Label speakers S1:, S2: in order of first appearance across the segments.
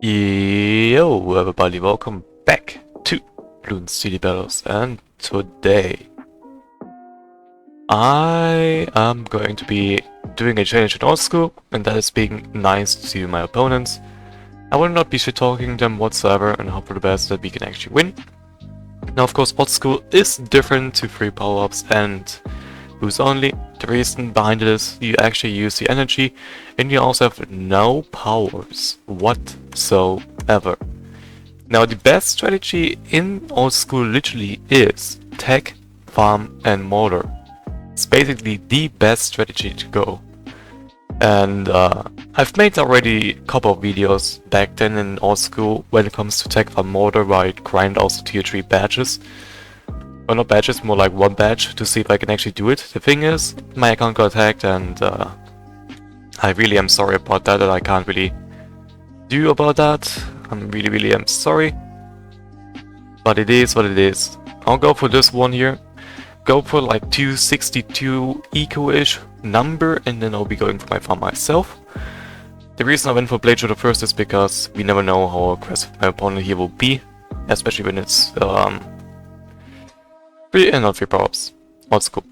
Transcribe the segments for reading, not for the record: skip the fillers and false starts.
S1: Yo everybody, welcome back to BTD Battles, and today I am going to be doing a challenge in old school, and that is being nice to my opponents. I will not be shit talking them whatsoever and hope for the best that we can actually win. Now of course old school is different to free power-ups and boost only. The reason behind it is you actually use the energy and you also have no powers whatsoever. Now the best strategy in old school literally is tech, farm and mortar. It's basically the best strategy to go. And I've made already a couple of videos back then in old school when it comes to tech, farm, mortar, where I grind also tier 3 badges. Well, not badges, more like one badge to see if I can actually do it. The thing is, my account got hacked and I really am sorry about that, I can't really do about that. I'm really am sorry. But it is what it is. I'll go for this one here. Go for like 262 eco-ish number and then I'll be going for my farm myself. The reason I went for Blade Shooter first is because we never know how aggressive my opponent here will be. Especially when it's not free power-ups. Old school.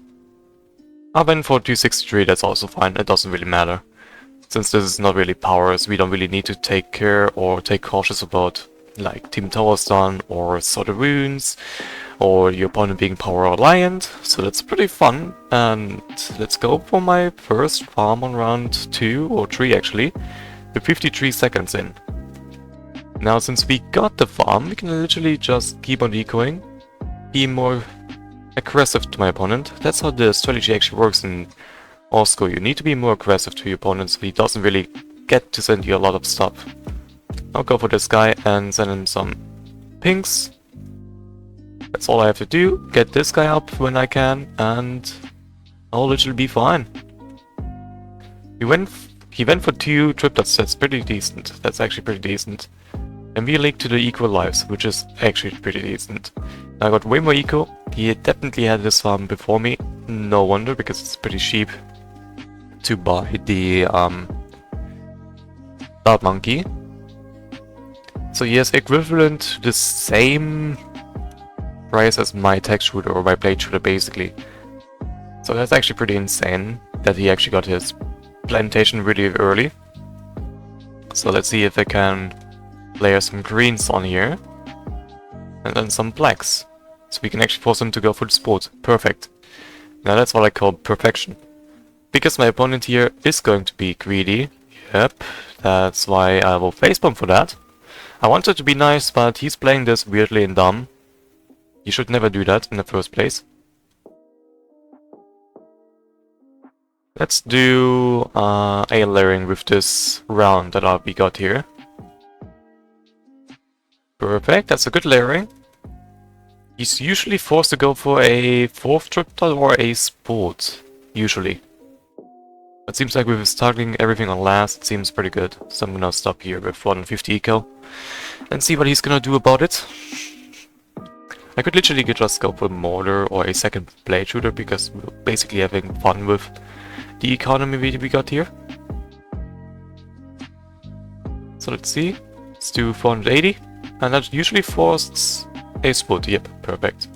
S1: I went for 263, that's also fine, it doesn't really matter. Since this is not really powers, we don't really need to take care or take cautious about like Team Towers done or Sword of Runes or your opponent being power reliant, so that's pretty fun. And let's go for my first farm on round 2 or 3 actually, with 53 seconds in. Now since we got the farm, we can literally just keep on decoing, be more aggressive to my opponent. That's how the strategy actually works in old school. You need to be more aggressive to your opponent so he doesn't really get to send you a lot of stuff. I'll go for this guy and send him some pinks. That's all I have to do. Get this guy up when I can and I'll literally be fine. He went for 2 trip dots, that's pretty decent. That's actually pretty decent. And we linked to the equal lives, which is actually pretty decent. I got way more eco. He definitely had this farm before me. No wonder, because it's pretty cheap to buy the Dart Monkey. So he has equivalent to the same price as my tech shooter or my blade shooter basically. So that's actually pretty insane that he actually got his plantation really early. So let's see if I can layer some greens on here. And then some blacks. So we can actually force him to go for the sport. Perfect. Now that's what I call perfection. Because my opponent here is going to be greedy. Yep. That's why I will facepalm for that. I wanted to be nice, but he's playing this weirdly and dumb. You should never do that in the first place. Let's do a layering with this round that we got here. Perfect, that's a good layering. He's usually forced to go for a 4th trip dot or a sport, usually. It seems like with his targeting everything on last, it seems pretty good. So I'm gonna stop here with 150 eco and see what he's gonna do about it. I could literally just go for mortar or a 2nd blade shooter because we're basically having fun with the economy we got here. So let's see, let's do 480. And that usually forces a spot. Yep, perfect.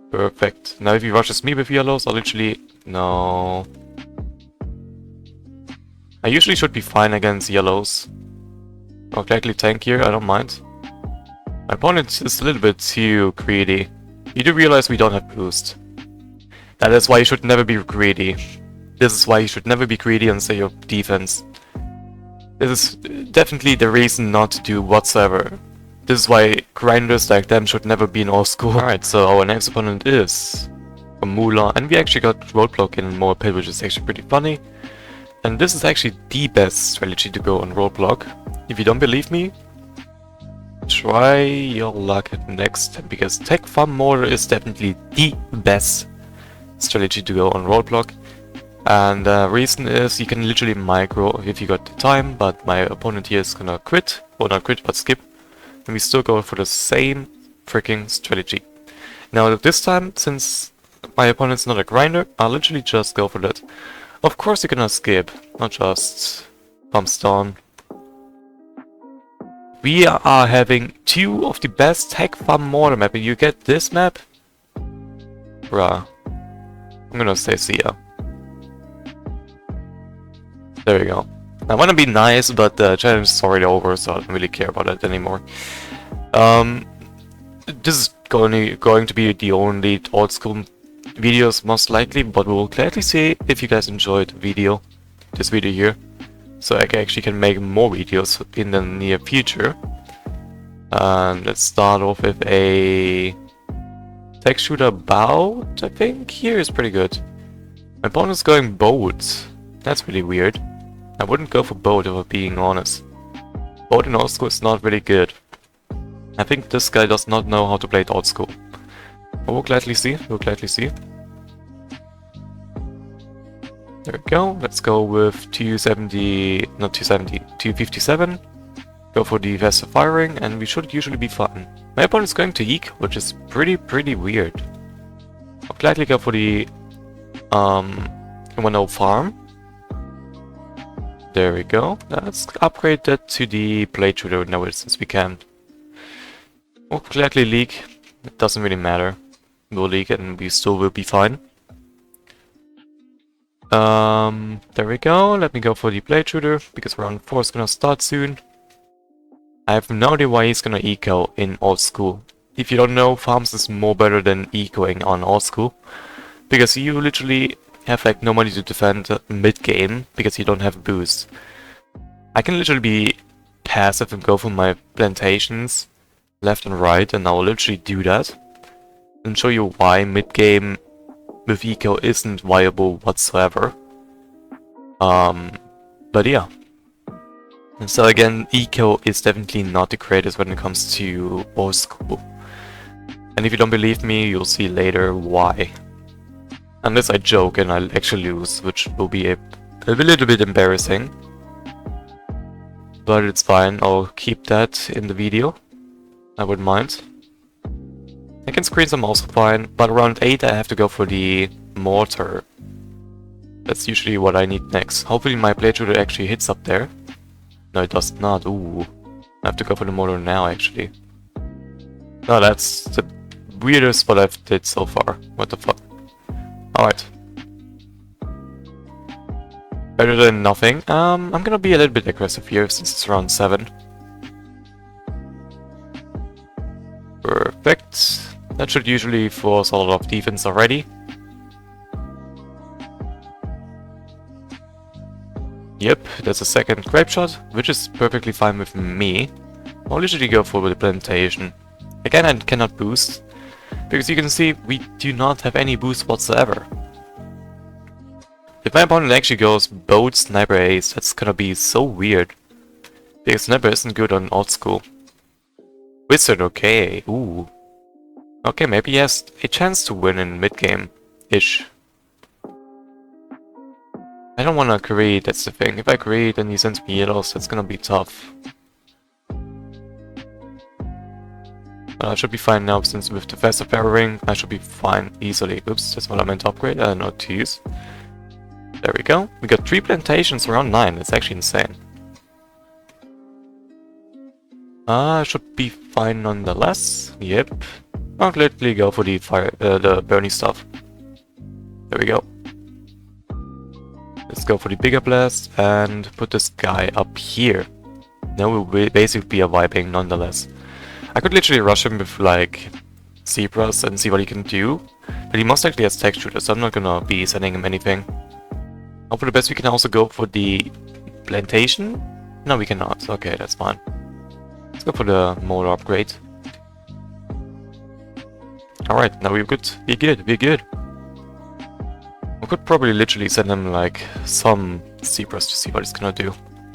S1: Perfect. Now if he rushes me with yellows, I'll literally... No. I usually should be fine against yellows. I'll gladly tank here, I don't mind. My opponent is a little bit too greedy. You do realize we don't have boost. That is why you should never be greedy. This is why you should never be greedy and say your defense. This is definitely the reason not to do whatsoever. This is why grinders like them should never be in old school. Alright, so our next opponent is a Moolah, and we actually got Roadblock in more pit, which is actually pretty funny. And this is actually the best strategy to go on Roadblock. If you don't believe me, try your luck next time, because Tech Farm Mortar is definitely the best strategy to go on Roadblock. And the reason is you can literally micro if you got the time, but my opponent here is gonna quit, or not quit, but skip. And we still go for the same freaking strategy. Now this time, since my opponent's not a grinder, I'll literally just go for that. Of course you're gonna skip, not just pumps down. We are having 2 of the best tech Farm Mortar map, and you get this map? Bruh. I'm gonna say see ya. There we go. I wanna be nice, but the challenge is already over, so I don't really care about it anymore. This is going to be the only old school videos most likely, but we'll gladly see if you guys enjoyed this video here. So I actually can make more videos in the near future. Let's start off with a tech shooter bout, I think. Here is pretty good. My opponent's going boat. That's really weird. I wouldn't go for boat if I'm being honest. Boat in old school is not really good. I think this guy does not know how to play it old school. But we'll gladly see, There we go, let's go with 257. Go for the faster firing, and we should usually be fine. My opponent's going to eco, which is pretty weird. I'll gladly go for the 1-0 farm. There we go. Let's upgrade that to the blade shooter now since we can. We'll gladly leak. It doesn't really matter. We'll leak it and we still will be fine. There we go. Let me go for the blade shooter because round 4 is gonna start soon. I have no idea why he's gonna eco in old school. If you don't know, farms is more better than ecoing on old school, because you literally have like no money to defend mid game because you don't have a boost. I can literally be passive and go for my plantations left and right, and I'll literally do that and show you why mid game with eco isn't viable whatsoever. But yeah. And so again, eco is definitely not the greatest when it comes to old school. And if you don't believe me, you'll see later why. Unless I joke and I'll actually lose, which will be a little bit embarrassing. But it's fine, I'll keep that in the video. I wouldn't mind. I can screen some also fine, but around 8 I have to go for the mortar. That's usually what I need next. Hopefully my blade shooter actually hits up there. No, it does not. Ooh. I have to go for the mortar now, actually. No, that's the weirdest what I've did so far. What the fuck? Alright. Better than nothing. I'm gonna be a little bit aggressive here since it's round 7. Perfect. That should usually force a lot of defense already. Yep, that's a second grape shot, which is perfectly fine with me. I'll literally go for the plantation. Again, I cannot boost, because you can see we do not have any boost whatsoever. If my opponent actually goes boat sniper ace, that's gonna be so weird. Because sniper isn't good on old school. Wizard, okay, ooh. Okay, maybe he has a chance to win in mid-game-ish. I don't wanna create, that's the thing. If I create and he sends me yellows, that's gonna be tough. I should be fine now, since with the faster firing, I should be fine easily. Oops, that's what I meant to upgrade, not to use. There we go. We got 3 plantations around 9, that's actually insane. I should be fine nonetheless. Yep. I'll gladly go for the burning stuff. There we go. Let's go for the bigger blast and put this guy up here. Now we'll basically be a vibing nonetheless. I could literally rush him with like zebras and see what he can do, but he most likely has tech shooters, so I'm not gonna be sending him anything. Hope for the best we can also go for the plantation. No, we cannot. Okay, that's fine. Let's go for the mortar upgrade. Alright, now we're good. We're good. I could probably literally send him like some zebras to see what he's gonna do.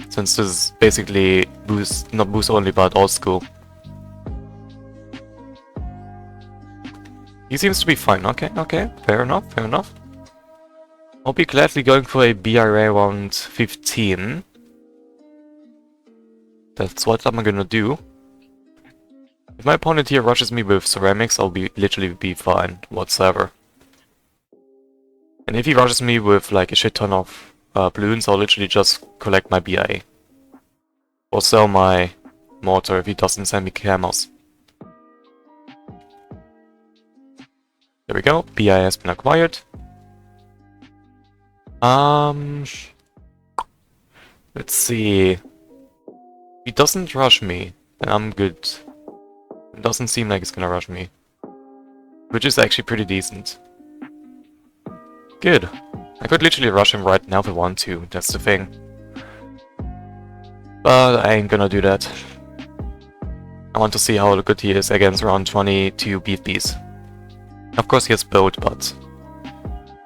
S1: Since this is basically boost, not boost only, but old school. He seems to be fine. Okay. Fair enough. I'll be gladly going for a BRA around 15. That's what I'm gonna do. If my opponent here rushes me with ceramics, I'll literally be fine whatsoever. And if he rushes me with like a shit ton of balloons, I'll literally just collect my BIA. Or sell my Mortar if he doesn't send me camos. There we go, BI has been acquired. Let's see. If he doesn't rush me, then I'm good. It doesn't seem like he's gonna rush me. Which is actually pretty decent. Good. I could literally rush him right now if I want to, that's the thing. But I ain't gonna do that. I want to see how good he is against around 22 BFBs. Of course he has boat, but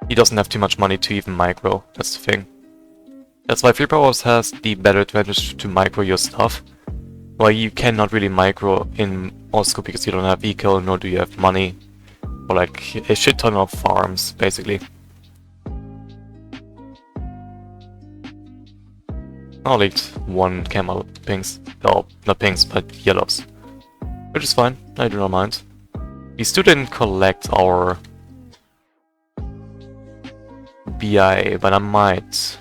S1: he doesn't have too much money to even micro, that's the thing. That's why 3 powers has the better advantage to micro your stuff. While you cannot really micro in Osco because you don't have eco, nor do you have money. Or like a shit ton of farms, basically. I leaked 1 camel pinks. No, not pinks, but yellows. Which is fine, I do not mind. We still didn't collect our BI, but I might.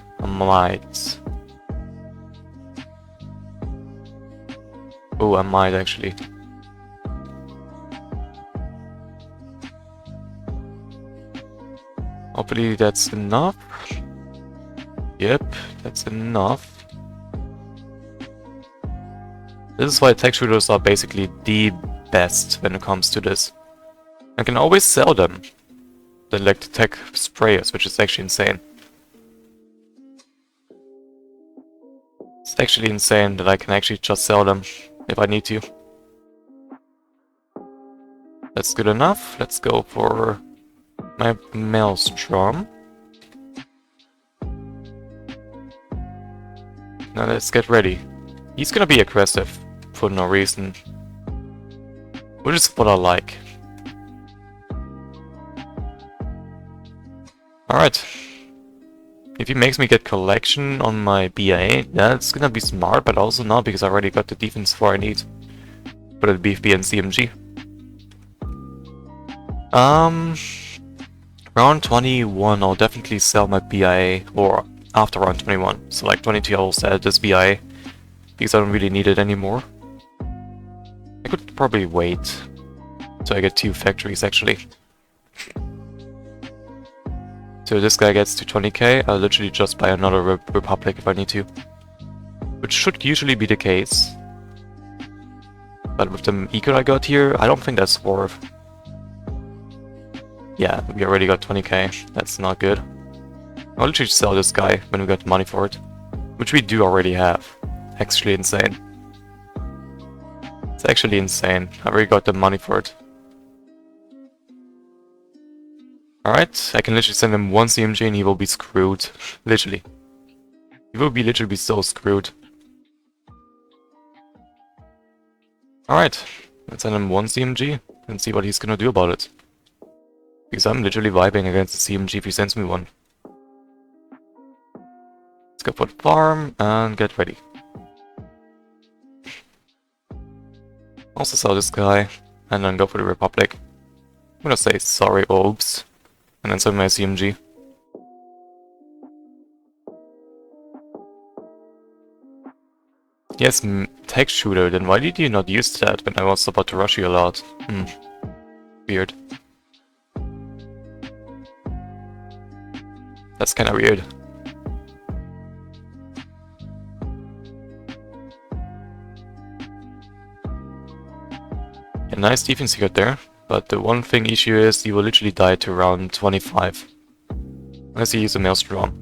S1: Oh, I might actually. Hopefully that's enough. Yep, that's enough. This is why tech shooters are basically the best when it comes to this. I can always sell them. Than like the tech sprayers, which is actually insane. It's actually insane that I can actually just sell them if I need to. That's good enough. Let's go for my Maelstrom. Now let's get ready. He's gonna be aggressive for no reason. Which is what I like. Alright. If he makes me get collection on my BA, that's gonna be smart, but also not because I already got the defense for I need. For the BFB and CMG. Round 21 I'll definitely sell my BIA, or after round 21. So like 22 I'll sell this BIA, because I don't really need it anymore. I could probably wait till I get 2 factories actually. So this guy gets to 20k, I'll literally just buy another Republic if I need to. Which should usually be the case. But with the eco I got here, I don't think that's worth. Yeah, we already got 20k, that's not good. I'll literally sell this guy when we got money for it. Which we do already have. Actually insane. It's actually insane, I already got the money for it. Alright, I can literally send him 1 CMG and he will be screwed. Literally. He will be literally so screwed. Alright, let's send him 1 CMG and see what he's gonna do about it. Because I'm literally vibing against the CMG if he sends me one. Let's go for the farm and get ready. Also sell this guy and then go for the Republic. I'm gonna say sorry, oops. And then send my CMG. Yes, tech shooter, then why did you not use that when I was about to rush you a lot? Weird. That's kinda weird. A nice defense you got there. But the one thing issue is you will literally die to round 25. Unless you use a Maelstrom.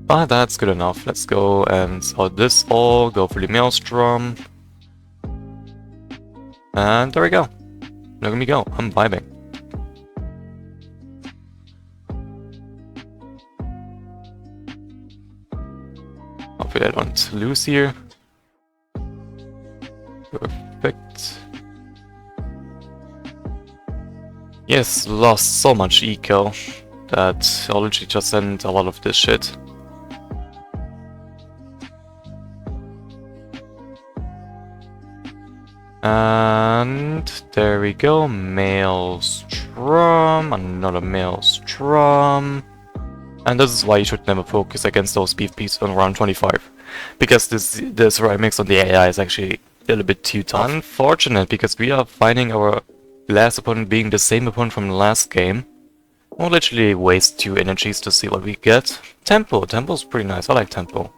S1: But that's good enough. Let's go and sell this all, go for the Maelstrom. And there we go. Look at me go, I'm vibing. Hopefully I don't lose here. Perfect. Yes, lost so much eco that I'll literally just send a lot of this shit. And there we go, Maelstrom, another Maelstrom. And this is why you should never focus against those BFPs on round 25. because this remix on the AI is actually a little bit too tough. Unfortunate, because we are finding our last opponent being the same opponent from the last game. We'll literally waste 2 energies to see what we get. Tempo's pretty nice, I like Tempo.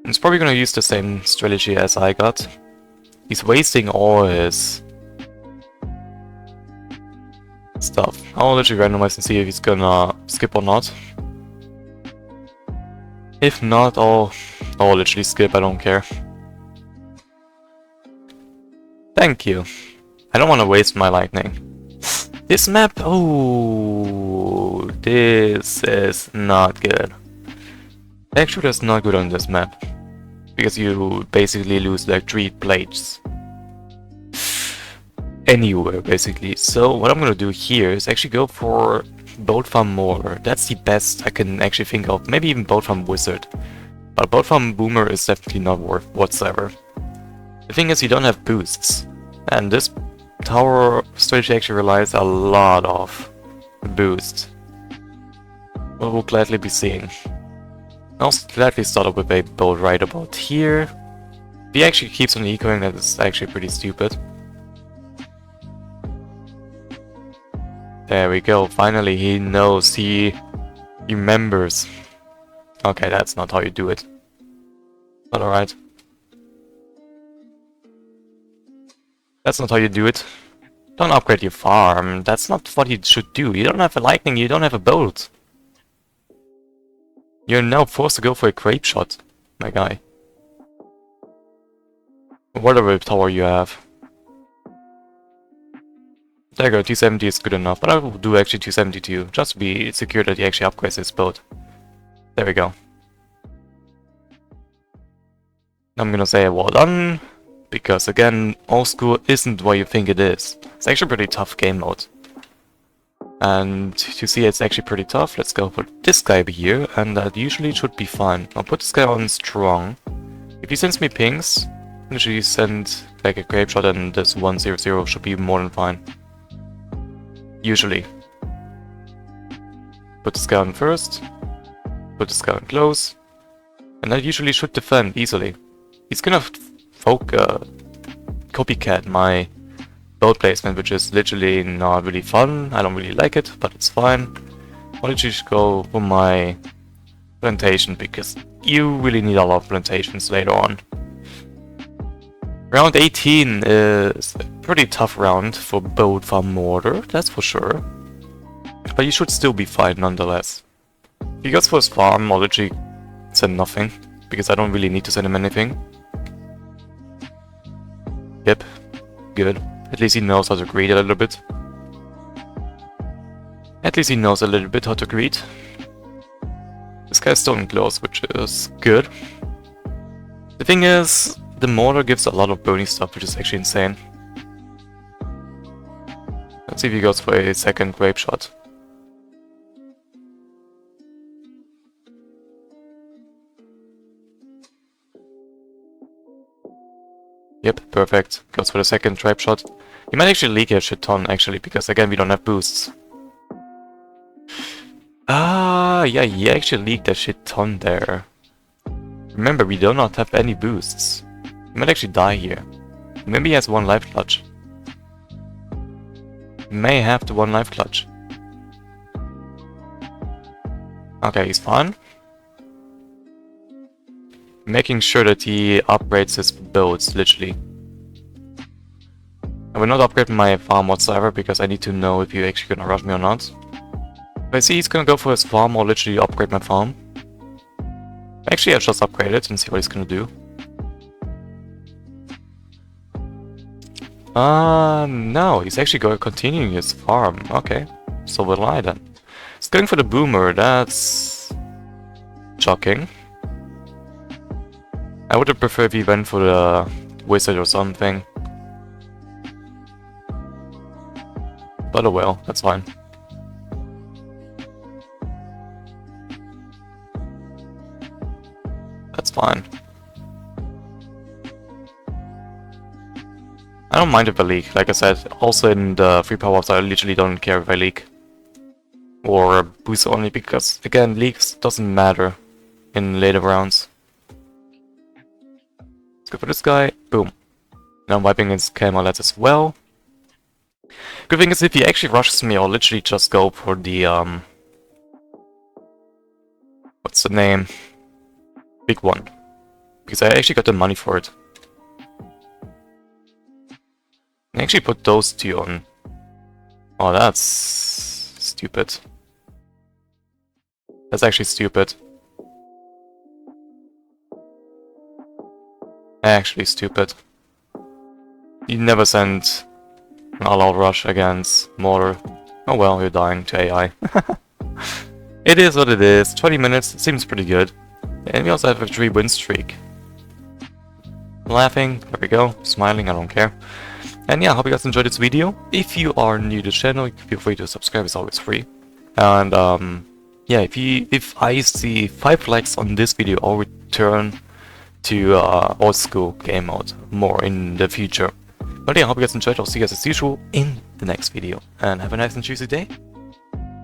S1: He's probably gonna use the same strategy as I got. He's wasting all his stuff. I'll literally randomize and see if he's gonna skip or not. If not, I'll literally skip, I don't care. Thank you. I don't want to waste my lightning. This map, oh, this is not good. Actually, that's not good on this map. Because you basically lose like 3 plates. Anywhere, basically. So what I'm gonna do here is actually go for Boat Farm Mortar. That's the best I can actually think of. Maybe even Boat Farm Wizard. But Boat Farm Boomer is definitely not worth whatsoever. The thing is, you don't have boosts. And this tower strategy actually relies a lot of boost. What we'll gladly be seeing. I'll gladly start up with a boat right about here. If he actually keeps on ecoing, that is actually pretty stupid. There we go, finally he knows, he remembers. Okay, that's not how you do it. But alright. That's not how you do it. Don't upgrade your farm, that's not what you should do. You don't have a lightning, you don't have a bolt. You're now forced to go for a grape shot, my guy. Whatever tower you have. There you go, 270 is good enough, but I will do actually 272, just to be secure that he actually upgrades his boat. There we go. I'm gonna say well done, because again, old school isn't what you think it is. It's actually a pretty tough game mode. And to see it's actually pretty tough, let's go for this guy here, and that usually should be fine. I'll put this guy on strong. If he sends me pings, usually send like a grape shot and this 100 should be more than fine. Usually. Put this guy on first, put this guy on close, and that usually should defend easily. He's gonna copycat my boat placement, which is literally not really fun. I don't really like it, but it's fine. I'll literally just go for my plantation, because you really need a lot of plantations later on. Round 18 is a pretty tough round for Boat Farm Mortar, that's for sure. But you should still be fine nonetheless. If he goes for his farm, I'll literally send nothing, because I don't really need to send him anything. Yep, good. At least he knows how to greet a little bit. At least he knows a little bit how to greet. This guy's still in close, which is good. The thing is, the mortar gives a lot of bony stuff, which is actually insane. Let's see if he goes for a second grape shot. Yep, perfect. Goes for the second grape shot. He might actually leak a shit ton, actually, because again, we don't have boosts. Ah, yeah, he actually leaked a shit ton there. Remember, we do not have any boosts. He might actually die here. Maybe he has 1 life clutch. May have the 1 life clutch. Okay, he's fine. Making sure that he upgrades his boats, literally. I will not upgrade my farm whatsoever, because I need to know if he's actually gonna rush me or not. If I see he's gonna go for his farm, I'll literally upgrade my farm. Actually, I'll just upgrade it and see what he's gonna do. No, he's actually continuing his farm. Okay, so will I then. He's going for the boomer, that's shocking. I would have preferred if he went for the wizard or something. But oh well, that's fine. That's fine. I don't mind if I leak, like I said, also in the free power-ups I literally don't care if I leak. Or boost only, because again, leaks doesn't matter in later rounds. go for this guy. Boom. Now I'm wiping his Camelot as well. Good thing is if he actually rushes me, I'll literally just go for the, what's the name? Big one. Because I actually got the money for it. I actually put those two on. Oh, that's stupid. That's actually stupid. Actually stupid. You never send an all-out rush against Mortar. Oh well, you're dying to AI. It is what it is. 20 minutes, seems pretty good. And we also have a 3-win streak. Laughing, there we go. Smiling, I don't care. And yeah, I hope you guys enjoyed this video. If you are new to the channel, feel free to subscribe, it's always free. And yeah, if I see 5 likes on this video, I'll return to old school game mode more in the future. But yeah, I hope you guys enjoyed. I'll see you guys as usual in the next video. And have a nice and juicy day.